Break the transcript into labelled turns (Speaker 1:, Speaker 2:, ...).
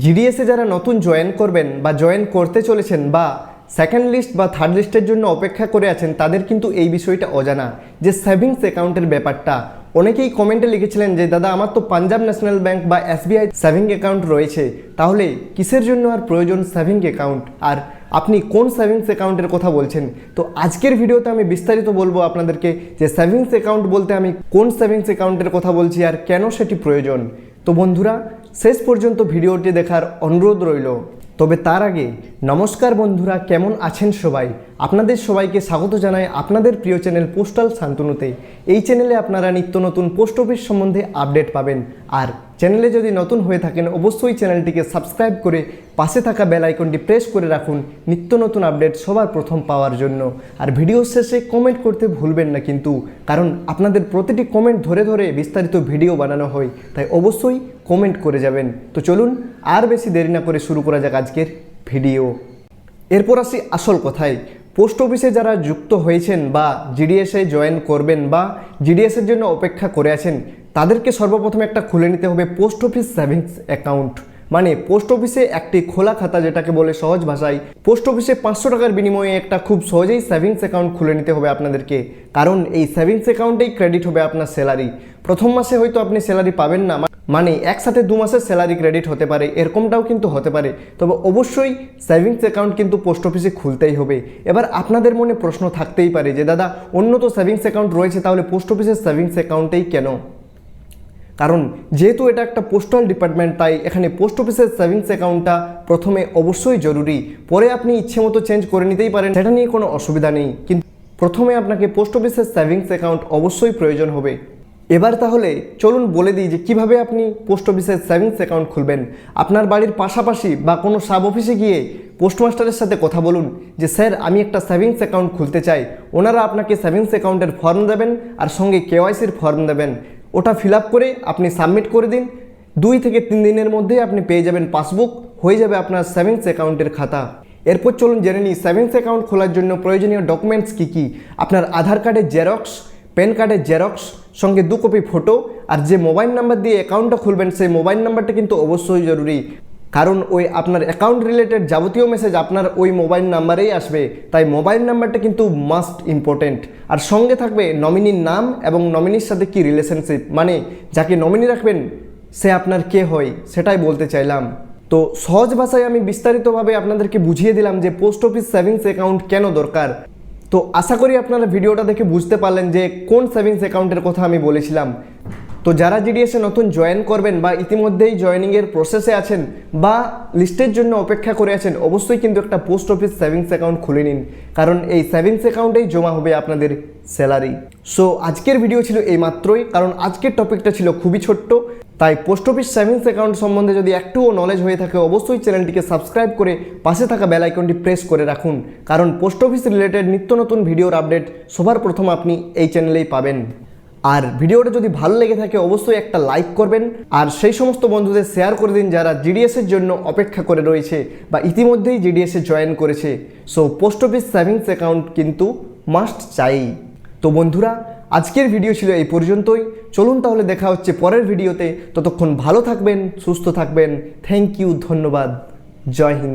Speaker 1: জিডিএসে যারা নতুন জয়েন করবেন বা জয়েন করতে চলেছেন বা সেকেন্ড লিস্ট বা থার্ড লিস্টের জন্য অপেক্ষা করে আছেন, তাদের কিন্তু এই বিষয়টা অজানা যে সেভিংস অ্যাকাউন্টের ব্যাপারটা। অনেকেই কমেন্টে লিখেছিলেন যে দাদা আমার তো পাঞ্জাব ন্যাশনাল ব্যাংক বা এসবিআই সেভিং অ্যাকাউন্ট রয়েছে, তাহলে কিসের জন্য আর প্রয়োজন সেভিং অ্যাকাউন্ট, আর আপনি কোন সেভিংস অ্যাকাউন্টের কথা বলছেন। তো আজকের ভিডিওতে আমি বিস্তারিত বলবো আপনাদেরকে যে সেভিংস অ্যাকাউন্ট বলতে আমি কোন সেভিংস অ্যাকাউন্টের কথা বলছি আর কেন সেটি প্রয়োজন। তো বন্ধুরা, শেষ পর্যন্ত ভিডিওটি দেখার অনুরোধ রইল। তবে তার আগে নমস্কার বন্ধুরা, কেমন আছেন সবাই? আপনাদের সবাইকে স্বাগত জানাই আপনাদের প্রিয় চ্যানেল পোস্টাল শান্তনুতে। এই চ্যানেলে আপনারা নিত্য নতুন পোস্ট অফিস সম্বন্ধে আপডেট পাবেন। আর চ্যানেলে যদি নতুন হয়ে থাকেন অবশ্যই চ্যানেলটিকে সাবস্ক্রাইব করে পাশে থাকা বেল আইকনটি প্রেস করে রাখুন নিত্য নতুন আপডেট সবার প্রথম পাওয়ার জন্য। আর ভিডিও শেষে কমেন্ট করতে ভুলবেন না কিন্তু, কারণ আপনাদের প্রতিটি কমেন্ট ধরে ধরে বিস্তারিত ভিডিও বানানো হয়, তাই অবশ্যই কমেন্ট করে যাবেন। তো চলুন আর বেশি দেরি না করে শুরু করা যাক আজকের ভিডিও। এরপর আসি আসল কথায়। পোস্ট অফিসে যারা যুক্ত হয়েছেন বা জিডিএসে জয়েন করবেন বা জিডিএসের জন্য অপেক্ষা করে আছেন, তাদেরকে সর্বপ্রথমে একটা খুলে নিতে হবে পোস্ট অফিস সেভিংস অ্যাকাউন্ট। মানে পোস্ট অফিসে একটি খোলা খাতা, যেটাকে বলে সহজ ভাষায় পোস্ট অফিসে 500 টাকার বিনিময়ে একটা খুব সহজেই সেভিংস অ্যাকাউন্ট খুলে নিতে হবে আপনাদেরকে। কারণ এই সেভিংস অ্যাকাউন্টেই ক্রেডিট হবে আপনার স্যালারি। প্রথম মাসে হয়তো আপনি স্যালারি পাবেন না, মানে একসাথে 2 মাসের স্যালারি ক্রেডিট হতে পারে, এরকমটাও কিন্তু হতে পারে। তবে অবশ্যই সেভিংস অ্যাকাউন্ট কিন্তু পোস্ট অফিসে খুলতেই হবে। এবার আপনাদের মনে প্রশ্ন থাকতেই পারে যে দাদা অন্য তো সেভিংস অ্যাকাউন্ট রয়েছে, তাহলে পোস্ট অফিসের সেভিংস অ্যাকাউন্টেই কেন? কারণ যেহেতু এটা একটা পোস্টাল ডিপার্টমেন্ট, তাই এখানে পোস্ট অফিসের সেভিংস অ্যাকাউন্টটা প্রথমে অবশ্যই জরুরি। পরে আপনি ইচ্ছে মতো চেঞ্জ করে নিতেই পারেন, সেটা নিয়ে কোনো অসুবিধা নেই, কিন্তু প্রথমে আপনাকে পোস্ট অফিসের সেভিংস অ্যাকাউন্ট অবশ্যই প্রয়োজন হবে। এবার তাহলে চলুন বলে দিই যে কিভাবে আপনি পোস্ট অফিসের সেভিংস অ্যাকাউন্ট খুলবেন। আপনার বাড়ির পাশাপাশি বা কোনো সাব অফিসে গিয়ে পোস্টমাস্টারের সাথে কথা বলুন যে স্যার আমি একটা সেভিংস অ্যাকাউন্ট খুলতে চাই। ওনারা আপনাকে সেভিংস অ্যাকাউন্টের ফর্ম দেবেন আর সঙ্গে কেওয়াইসির ফর্ম দেবেন। ওটা ফিল আপ করে আপনি সাবমিট করে দিন। 2 থেকে 3 দিনের মধ্যেই আপনি পেয়ে যাবেন পাসবুক, হয়ে যাবে আপনার সেভিংস অ্যাকাউন্টের খাতা। এরপর চলুন জেনে নিই সেভিংস অ্যাকাউন্ট খোলার জন্য প্রয়োজনীয় ডকুমেন্টস কী কী। আপনার আধার কার্ডের জেরক্স, প্যান কার্ডের জেরক্স, সঙ্গে 2 কপি ফটো, আর যে মোবাইল নাম্বার দিয়ে অ্যাকাউন্টটা খুলবেন সেই মোবাইল নাম্বারটা কিন্তু অবশ্যই জরুরি। কারণ ওই আপনার অ্যাকাউন্ট রিলেটেড যাবতীয় মেসেজ আপনার ওই মোবাইল নাম্বারেই আসবে, তাই মোবাইল নাম্বারটা কিন্তু মাস্ট ইম্পর্টেন্ট। আর সঙ্গে থাকবে নমিনির নাম এবং নমিনির সাথে কি রিলেশনশিপ, মানে যাকে নমিনি রাখবেন সে আপনার কে হয় সেটাই বলতে চাইলাম। তো সহজ ভাষায় আমি বিস্তারিতভাবে আপনাদেরকে বুঝিয়ে দিলাম যে পোস্ট অফিস সেভিংস অ্যাকাউন্ট কেন দরকার। তো আশা করি আপনারা ভিডিওটা দেখে বুঝতে পারলেন যে কোন সেভিংস অ্যাকাউন্টের কথা আমি বলেছিলাম। তো যারা জিডিএসে নতুন জয়েন করবেন বা ইতিমধ্যেই জয়েনিংয়ের প্রসেসে আছেন বা লিস্টের জন্য অপেক্ষা করে আছেন, অবশ্যই কিন্তু একটা পোস্ট অফিস সেভিংস অ্যাকাউন্ট খুলে নিন, কারণ এই সেভিংস অ্যাকাউন্টেই জমা হবে আপনাদের স্যালারি। সো আজকের ভিডিও ছিল এই মাত্রই, কারণ আজকের টপিকটা ছিল খুবই ছোট্ট। তাই পোস্ট অফিস সেভিংস অ্যাকাউন্ট সম্বন্ধে যদি একটুও নলেজ হয়ে থাকে অবশ্যই চ্যানেলটিকে সাবস্ক্রাইব করে পাশে থাকা বেল আইকনটি প্রেস করে রাখুন, কারণ পোস্ট অফিস রিলেটেড নিত্য নতুন ভিডিওর আপডেট সবার প্রথম আপনি এই চ্যানেলেই পাবেন। আর ভিডিওটা যদি ভালো লেগে থাকে অবশ্যই একটা লাইক করবেন, আর সেই সমস্ত বন্ধুদের শেয়ার করে দিন যারা জিডিএসের জন্য অপেক্ষা করে রয়েছে বা ইতিমধ্যেই জিডিএসে জয়েন করেছে। So post office savings account কিন্তু মাস্ট চাই। তো বন্ধুরা, আজকের ভিডিও ছিল এই পর্যন্তই। চলুন তাহলে দেখা হচ্ছে পরের ভিডিওতে। ততক্ষণ ভালো থাকবেন, সুস্থ থাকবেন। থ্যাংক ইউ, ধন্যবাদ, জয় হিন্দ।